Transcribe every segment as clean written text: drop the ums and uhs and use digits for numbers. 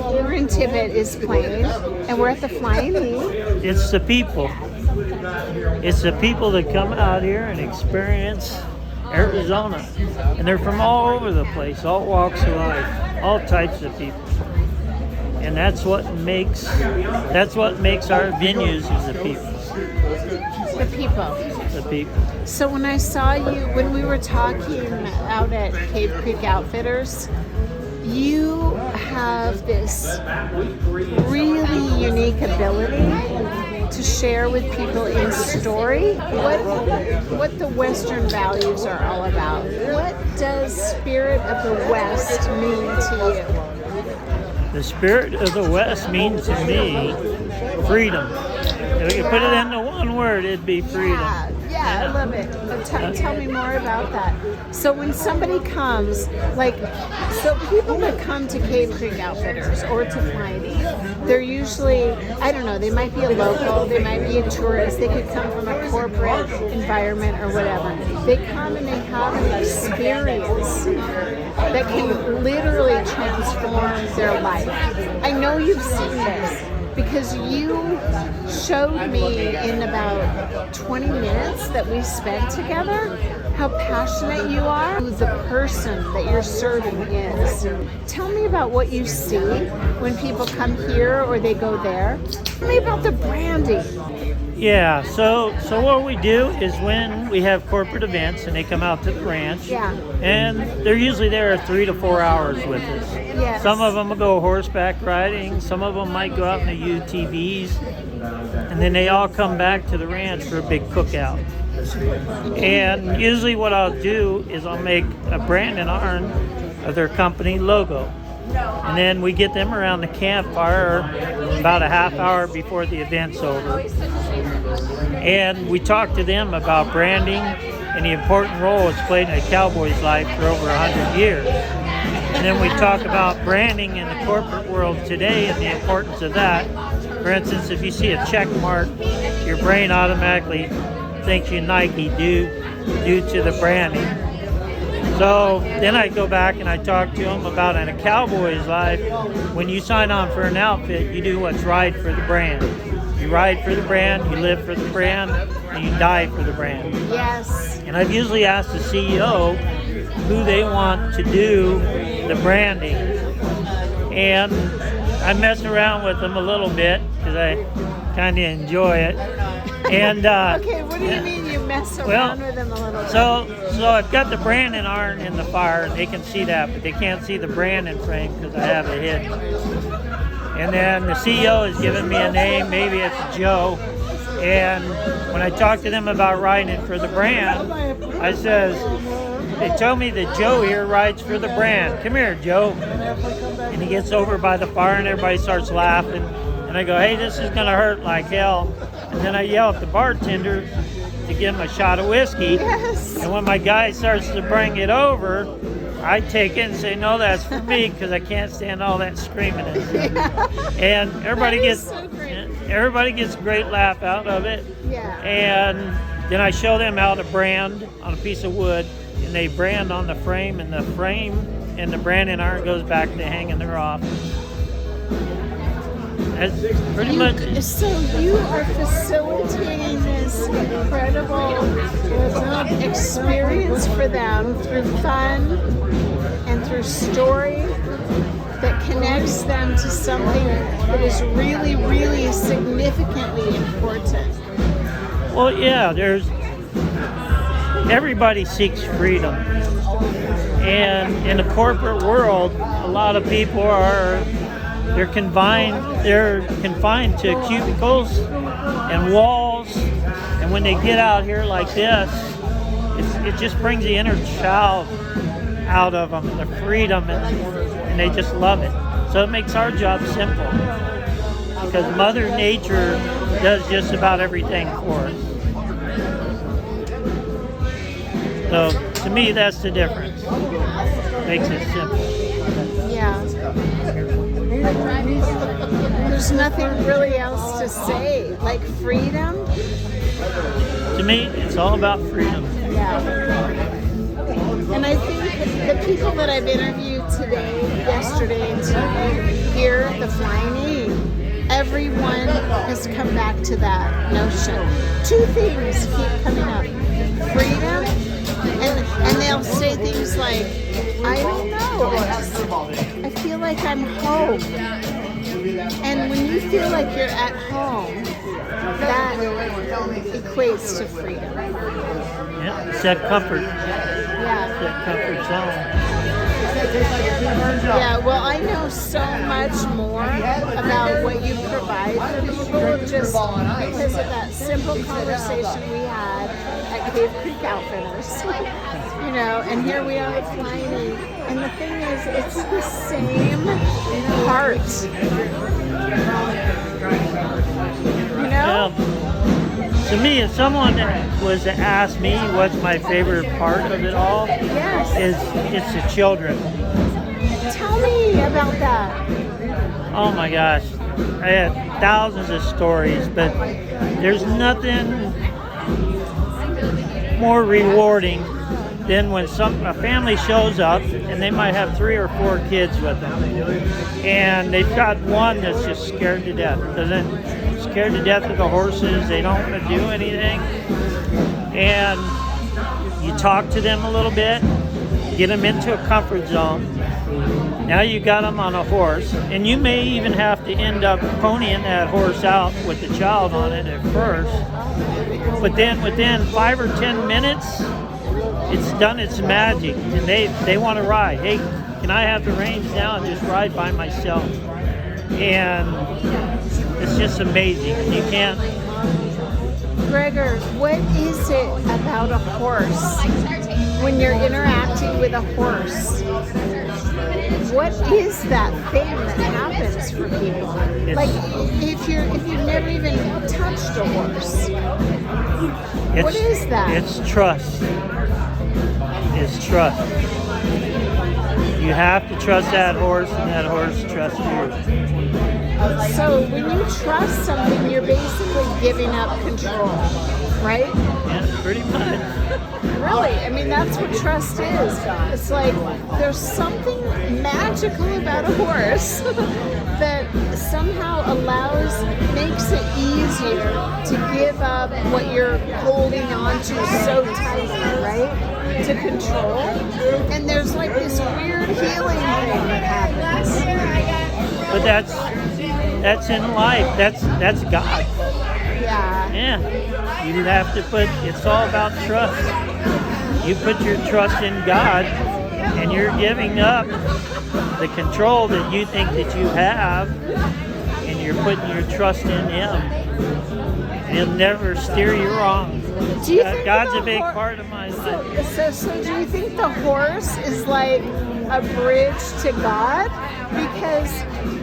We're in Tibet is playing, and we're at the Flying E. It's the people. It's the people that come out here and experience Arizona. And they're from all over the place, all walks of life, all types of people. And that's what makes our venues is the people. The people. The people. So when I saw you, when we were talking out at Cave Creek Outfitters, you have this really unique ability to share with people in story what the Western values are all about. What does Spirit of the West mean to you? The Spirit of the West means to me freedom. If we could put it into one word, it'd be freedom. Yeah, I love it. But tell me more about that. So when somebody comes, so people that come to Cave Creek Outfitters or to Flying E, they're usually, I don't know, they might be a local, they might be a tourist, they could come from a corporate environment or whatever. They come and they have an experience that can literally transform their life. I know you've seen this, because you showed me in about 20 minutes that we spent together how passionate you are, who the person that you're serving is. Tell me about what you see when people come here or they go there. Tell me about the branding. Yeah, so what we do is when we have corporate events and they come out to the ranch, and they're usually there 3 to 4 hours with us. Yes. Some of them will go horseback riding, some of them might go out in the UTVs, and then they all come back to the ranch for a big cookout. And usually what I'll do is I'll make a brand and iron of their company logo. And then we get them around the campfire about a half hour before the event's over. And we talk to them about branding and the important role it's played in a cowboy's life for over 100 years. And then we talk about branding in the corporate world today and the importance of that. For instance, if you see a check mark, your brain automatically thinks you Nike due to the branding. So then I go back and I talk to them about in a cowboy's life, when you sign on for an outfit, you do what's right for the brand. You ride for the brand, you live for the brand, and you die for the brand. Yes. And I've usually asked the CEO who they want to do the branding. And I mess around with them a little bit because I kind of enjoy it. And okay, what do you mean you mess around with them a little bit? So I've got the branding iron in the fire, and they can see that, but they can't see the branding frame because I have it hidden. And then the CEO has given me a name, maybe it's Joe. And when I talk to them about riding for the brand, I says, they tell me that Joe here rides for the brand. Come here, Joe. And he gets over by the fire and everybody starts laughing. And I go, hey, this is gonna hurt like hell. And then I yell at the bartender to give him a shot of whiskey. Yes. And when my guy starts to bring it over, I take it and say, no, that's for me, because I can't stand all that screaming. And everybody gets a great laugh out of it. Yeah. And then I show them how to brand on a piece of wood, and they brand on the frame, and the frame and the branding iron goes back to hanging their off. That's pretty much it. So you are facilitating this incredible experience for them through fun and through story that connects them to something that is really, really significantly important. Well, yeah, everybody seeks freedom. And in the corporate world, a lot of people they're confined to cubicles and walls. And when they get out here like this, it just brings the inner child out of them, and the freedom, and they just love it. So it makes our job simple, because Mother Nature does just about everything for us. So to me, that's the difference. Makes it simple. Yeah. There's nothing really else to say. Like freedom? To me, it's all about freedom. Yeah. And I think the people that I've interviewed today, yesterday, and today here the Flying E, everyone has come back to that notion. Two things keep coming up: freedom, and they'll say things like, I don't know, I feel like I'm home. And when you feel like you're at home, that equates to freedom. Yeah, it's that comfort. Yeah. That comfort zone. Yeah, well, I know so much more about what you provide for people just because of that simple conversation we had at Cave Creek Outfitters. You know, and here we are with Flying E. And the thing is, it's the same heart. You know? To me, if someone was to ask me what's my favorite part of it all, Yes. it's the children. Tell me about that. Oh my gosh, I had thousands of stories, but there's nothing more rewarding than when a family shows up and they might have 3 or 4 kids with them, and they've got one that's just scared to death. Scared to death of the horses. They don't want to do anything. And you talk to them a little bit, get them into a comfort zone. Now you got them on a horse, and you may even have to end up ponying that horse out with the child on it at first. But then within 5 or 10 minutes, it's done its magic, and they want to ride. Hey, can I have the reins now and just ride by myself? And it's just amazing. You can't. Greggor, what is it about a horse when you're interacting with a horse? What is that thing that happens for people? Like if you've never even touched a horse, what is that? It's trust. It's trust. You have to trust that horse, and that horse trusts you. So when you trust something, you're basically giving up control, right? Yeah, pretty much. Really, I mean, that's what trust is. It's like there's something magical about a horse that somehow makes it easier to give up what you're holding on to so tightly, right? To control. And there's like this weird healing thing that happens. But that's in life. That's God. Yeah. Yeah. You have to it's all about trust. You put your trust in God, and you're giving up the control that you think that you have, and you're putting your trust in Him. He'll never steer you wrong. Do you think God's a big part of my life. So do you think the horse is like a bridge to God? Because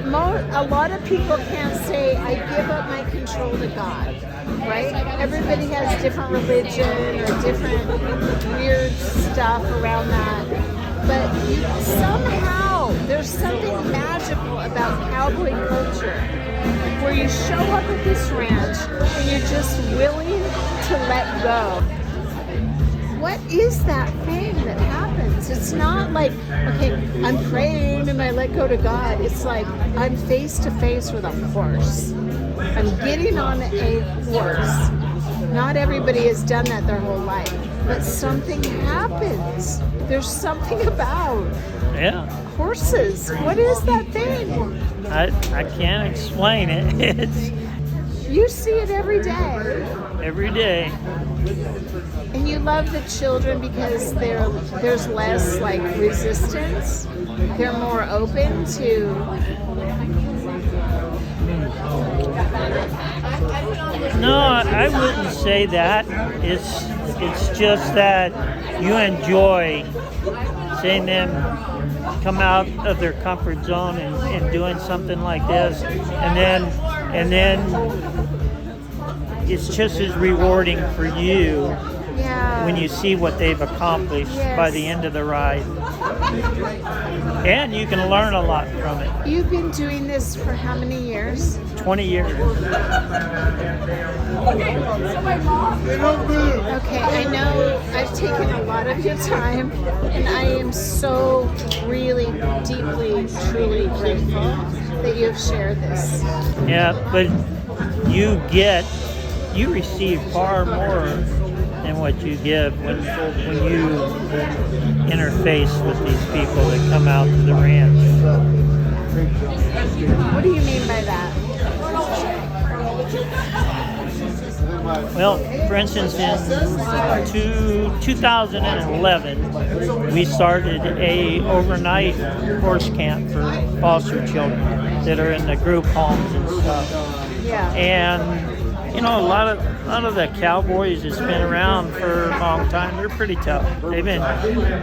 a lot of people can't say, I give up my control to God, right? Everybody has different religion or different weird stuff around that. But somehow there's something magical about cowboy culture where you show up at this ranch and you're just willing to let go. What is that thing that happens? It's not like, okay, I'm praying and I let go to God. It's like I'm face to face with a horse. I'm getting on a horse. Not everybody has done that their whole life, but something happens. There's something about horses. What is that thing? I can't explain it. You see it every day. Every day. And you love the children because there's less like resistance. They're more open to. No, I wouldn't say that. It's just that you enjoy seeing them come out of their comfort zone and doing something like this, and then it's just as rewarding for you when you see what they've accomplished by the end of the ride. And you can learn a lot from it. You've been doing this for how many years? 20 years. Okay, I know I've taken a lot of your time, and I am so really deeply, truly grateful that you have shared this. Yeah, but you receive far more than what you give when you interface with these people that come out to the ranch. What do you mean by that? Well, for instance, in 2011, we started a overnight horse camp for foster children that are in the group homes and stuff. Yeah. And you know, a lot of the cowboys that's been around for a long time, they're pretty tough. They've been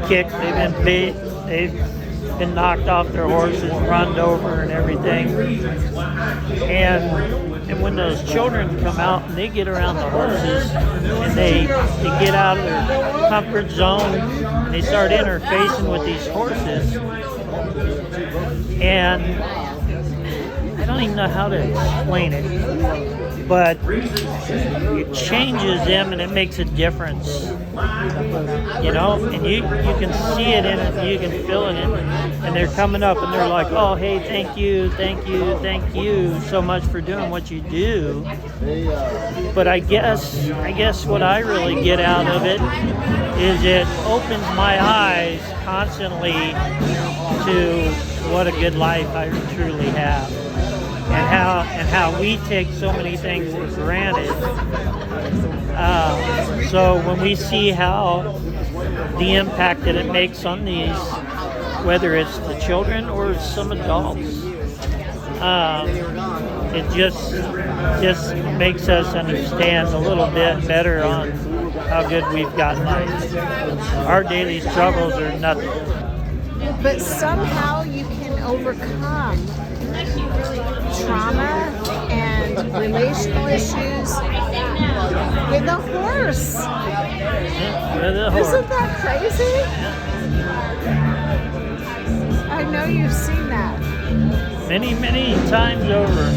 kicked, they've been beat, they've been knocked off their horses, run over and everything. And when those children come out and they get around the horses and they get out of their comfort zone and they start interfacing with these horses, and I don't even know how to explain it, but it changes them and it makes a difference, you know, and you can see it in it, you can feel it in it, and they're coming up and they're like, oh, hey, thank you so much for doing what you do. But I guess what I really get out of it is it opens my eyes constantly to what a good life I truly have. And how we take so many things for granted. So when we see how the impact that it makes on these, whether it's the children or some adults, it just makes us understand a little bit better on how good we've got life. Our daily struggles are nothing. But somehow you can overcome trauma and relational issues with a horse. With a horse. Isn't that crazy? I know you've seen that. Many times over.